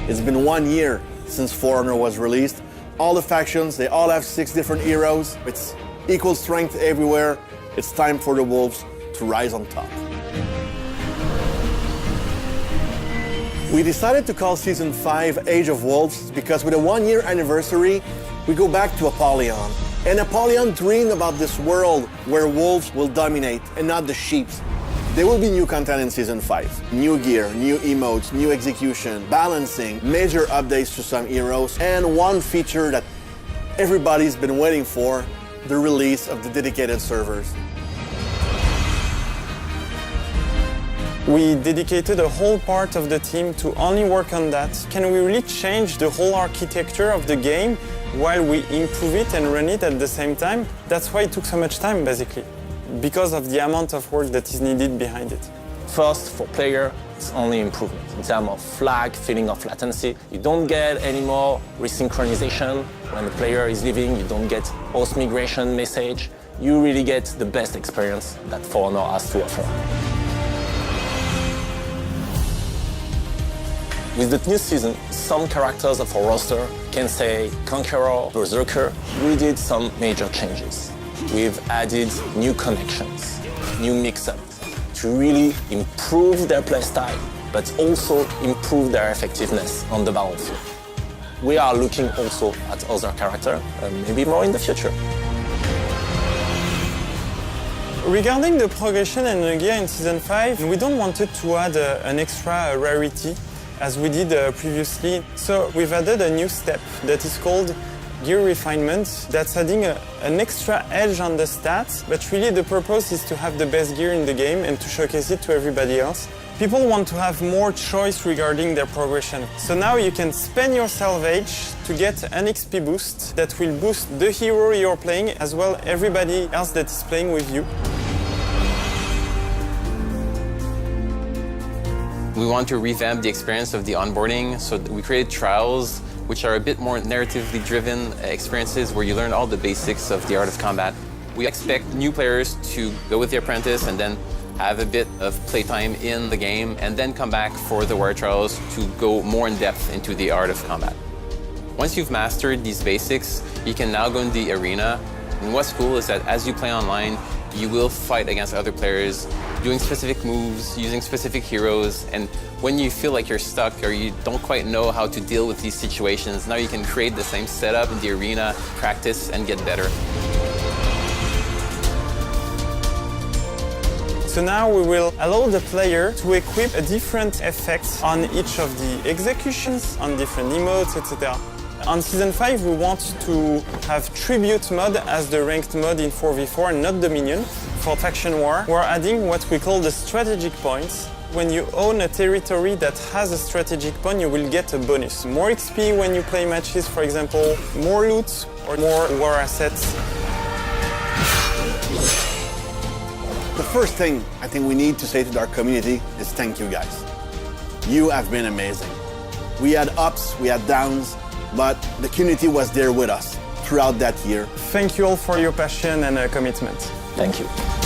It's been 1 year since For Honor was released. All the factions, they all have 6 different heroes. It's equal strength everywhere. It's time for the Wolves to rise on top. We decided to call Season 5 Age of Wolves because with a 1-year anniversary, we go back to Apollyon. And Apollyon dreamed about this world where wolves will dominate and not the sheep. There will be new content in Season 5. New gear, new emotes, new execution, balancing, major updates to some heroes, and one feature that everybody's been waiting for, the release of the dedicated servers. We dedicated a whole part of the team to only work on that. Can we really change the whole architecture of the game while we improve it and run it at the same time? That's why it took so much time, basically, because of the amount of work that is needed behind it. First, for player, it's only improvement. In terms of flag, feeling of latency, you don't get any more resynchronization. When the player is leaving, you don't get host migration message. You really get the best experience that For Honor has to offer. With the new season, some characters of our roster can say Conqueror, Berserker. We did some major changes. We've added new connections, new mix-ups to really improve their playstyle, but also improve their effectiveness on the battlefield. We are looking also at other characters, maybe more in the future. Regarding the progression and the gear in Season 5, we don't want it to add an extra rarity as we did previously. So we've added a new step that is called gear refinement. That's adding an extra edge on the stats, but really the purpose is to have the best gear in the game and to showcase it to everybody else. People want to have more choice regarding their progression. So now you can spend your salvage to get an XP boost that will boost the hero you're playing as well everybody else that is playing with you. We want to revamp the experience of the onboarding, so we created trials, which are a bit more narratively driven experiences where you learn all the basics of the art of combat. We expect new players to go with the apprentice and then have a bit of playtime in the game and then come back for the war trials to go more in depth into the art of combat. Once you've mastered these basics, you can now go in the arena. And what's cool is that as you play online, you will fight against other players, doing specific moves, using specific heroes, and when you feel like you're stuck or you don't quite know how to deal with these situations, now you can create the same setup in the arena, practice, and get better. So now we will allow the player to equip a different effect on each of the executions, on different emotes, etc. On Season 5, we want to have Tribute mode as the ranked mode in 4v4 and not Dominion. For Faction War, we're adding what we call the strategic points. When you own a territory that has a strategic point, you will get a bonus. More XP when you play matches, for example, more loot or more war assets. The first thing I think we need to say to our community is thank you guys. You have been amazing. We had ups, we had downs, but the community was there with us throughout that year. Thank you all for your passion and commitment. Thank you.